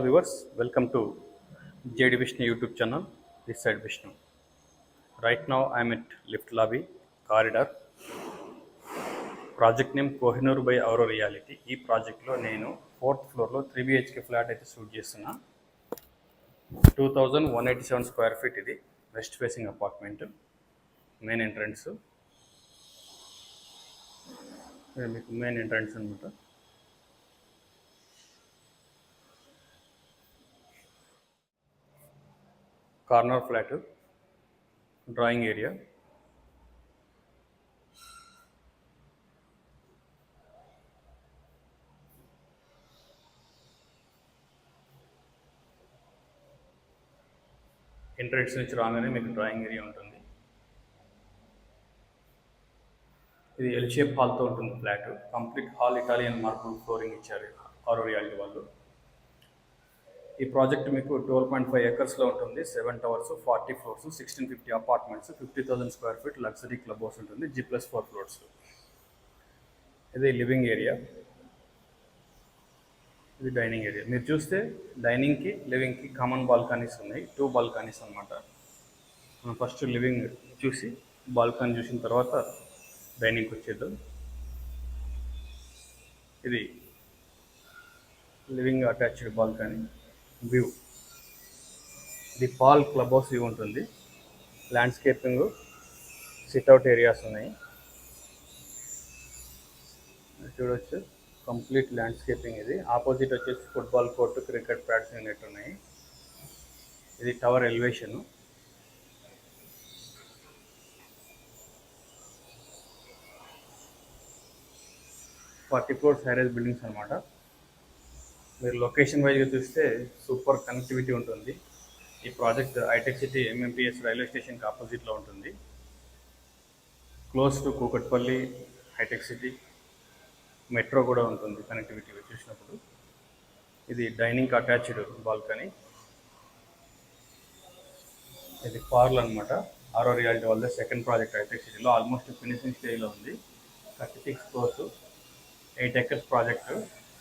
Viewers, welcome to JD Vishnu YouTube channel. This side Vishnu. Right now I am at lift lobby corridor. Project name Kohinoor by Auro Reality. ఈ ప్రాజెక్ట్లో నేను 4th ఫ్లోర్లో 3 BHK flat అయితే shoot చేస్తున్నా. 2187 square feet ఇది west facing apartment. Main entrance మీకు main entrance అనమాట. Corner flat, drawing area, entrance నుంచి రాగానే మీకు డ్రాయింగ్ ఏరియా ఉంటుంది. ఇది ఎల్ షేప్ హాల్తో ఉంటుంది flat. Complete hall Italian marble flooring ఇచ్చారు ఆరో రియాలిటీ వాళ్ళు. ఈ ప్రాజెక్ట్ మీకు 12.5 acresలో ఉంటుంది. 7 towers, 40 floors, 1650 apartments, 50,000 square feet luxury club house ఉంటుంది. G+4 floors. ఇది లివింగ్ ఏరియా, ఇది డైనింగ్ ఏరియా. మీరు చూస్తే డైనింగ్కి లివింగ్కి కామన్ బాల్కనీస్ ఉన్నాయి. 2 బాల్కనీస్ అనమాట. మనం ఫస్ట్ లివింగ్ చూసి బాల్కనీ చూసిన తర్వాత డైనింగ్కి వచ్చేద్దాం. ఇది లివింగ్ అటాచ్డ్ బాల్కనీ వ్యూ. ఇది పాల్ క్లబ్ హౌస్ వ్యూ ఉంటుంది. ల్యాండ్స్కేపింగ్, సిట్అవుట్ ఏరియాస్ ఉన్నాయి చూడవచ్చు. Complete landscaping. ఇది ఆపోజిట్ వచ్చేసి ఫుట్బాల్ కోర్టు, క్రికెట్ ప్యాడ్స్ అనేవి ఉన్నాయి. ఇది tower elevation. Forty floors high rise buildings అనమాట. మీరు లొకేషన్ వైజ్గా చూస్తే సూపర్ కనెక్టివిటీ ఉంటుంది. ఈ ప్రాజెక్ట్ హైటెక్ సిటీ MMPS రైల్వే స్టేషన్కి ఆపోజిట్లో ఉంటుంది. క్లోజ్ టు కూకట్పల్లి, హైటెక్ సిటీ, మెట్రో కూడా ఉంటుంది కనెక్టివిటీ చూసినప్పుడు. ఇది డైనింగ్ అటాచ్డ్ బాల్కనీ. ఇది పార్ల్ అనమాట. ఆరో రియాలిటీ వాళ్ళ సెకండ్ ప్రాజెక్ట్ హైటెక్ సిటీలో ఆల్మోస్ట్ ఫినిషింగ్ స్టేజ్లో ఉంది. 36 floors, 8 acres ప్రాజెక్టు,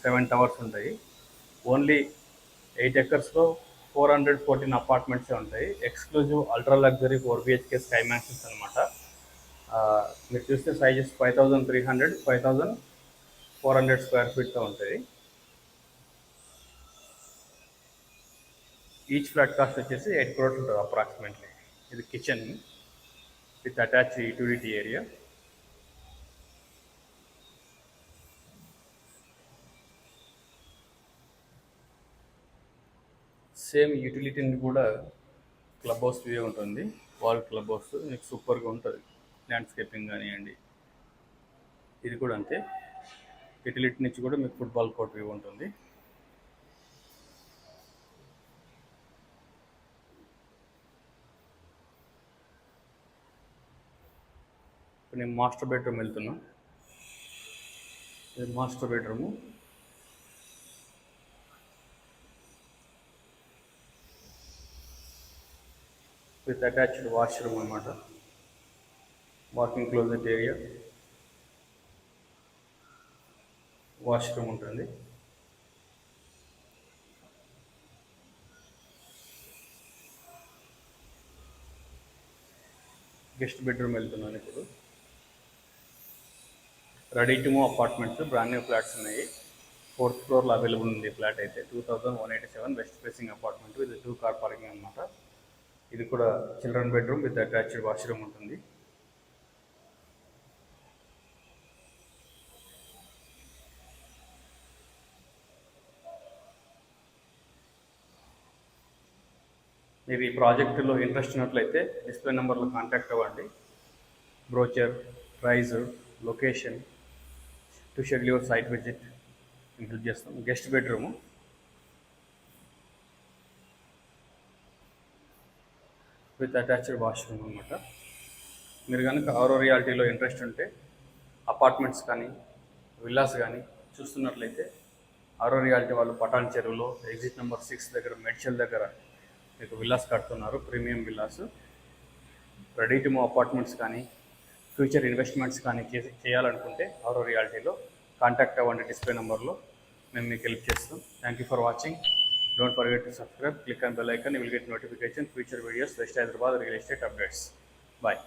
7 towers ఉంటాయి. ఓన్లీ 8 acresలో 414 అపార్ట్మెంట్సే ఉంటాయి. Exclusive ultra luxury 4 BHK sky mansions అనమాట. మీరు చూస్తే సైజెస్ 5300, 5400 స్క్వేర్ ఫీట్తో ఉంటాయి. ఈచ్ ఫ్లాట్ కాస్ట్ వచ్చేసి 8 crores ఉంటుంది అప్రాక్సిమేట్లీ. ఇది kitchen with attach utility area. Same యూటిలిటీని కూడా క్లబ్ హౌస్ వ్యూ ఉంటుంది. వాల్ క్లబ్ హౌస్ మీకు సూపర్గా ఉంటుంది. ల్యాండ్స్కేపింగ్ కానివ్వండి. ఇది కూడా అంతే. యూటిలిటీ నుంచి కూడా మీకు ఫుట్బాల్ కోర్ట్ వ్యూ ఉంటుంది. ఇప్పుడు నేను మాస్టర్ బెడ్రూమ్ వెళ్తున్నా. ఇది master bedroom. With attached washroom అనమాట. వాకింగ్ క్లోజెట్ ఏరియా, వాష్రూమ్ ఉంటుంది. గెస్ట్ బెడ్రూమ్ వెళ్తున్నాను ఇప్పుడు. Ready to move apartments, brand new flats ఉన్నాయి. 4th ఫ్లోర్లో అవైలబుల్ ఉంది ఫ్లాట్ అయితే. 2187 west facing apartment with 2 car parking అనమాట. ఇది కూడా children bedroom with attached washroom ఉంటుంది. మీరు ఈ ప్రాజెక్టులో ఇంట్రెస్ట్ ఉన్నట్లయితే డిస్ప్లే నెంబర్లో కాంటాక్ట్ అవ్వండి. Brochure, price, location to schedule your site visit help చేస్తాం. Guest bedroom with attached washroom అనమాట. మీరు కనుక ఆరో రియాలిటీలో ఇంట్రెస్ట్ ఉంటే అపార్ట్మెంట్స్ కానీ విల్లాస్ కానీ చూస్తున్నట్లయితే ఆరో రియాలిటీ వాళ్ళు పటాన్ చెరువులో ఎగ్జిట్ నెంబర్ 6 దగ్గర మెడ్చల్ దగ్గర మీకు విల్లాస్ కడుతున్నారు. Premium villas. Ready to move apartments కానీ ఫ్యూచర్ ఇన్వెస్ట్మెంట్స్ కానీ చేయాలనుకుంటే ఆరో రియాలిటీలో కాంటాక్ట్ అవ్వండి. డిస్ప్లే నెంబర్లో మేము మీకు హెల్ప్ చేస్తాం. Thank you for watching. Don't forget to subscribe, click on bell icon, you will get notification, future videos, West Hyderabad real estate updates. Bye.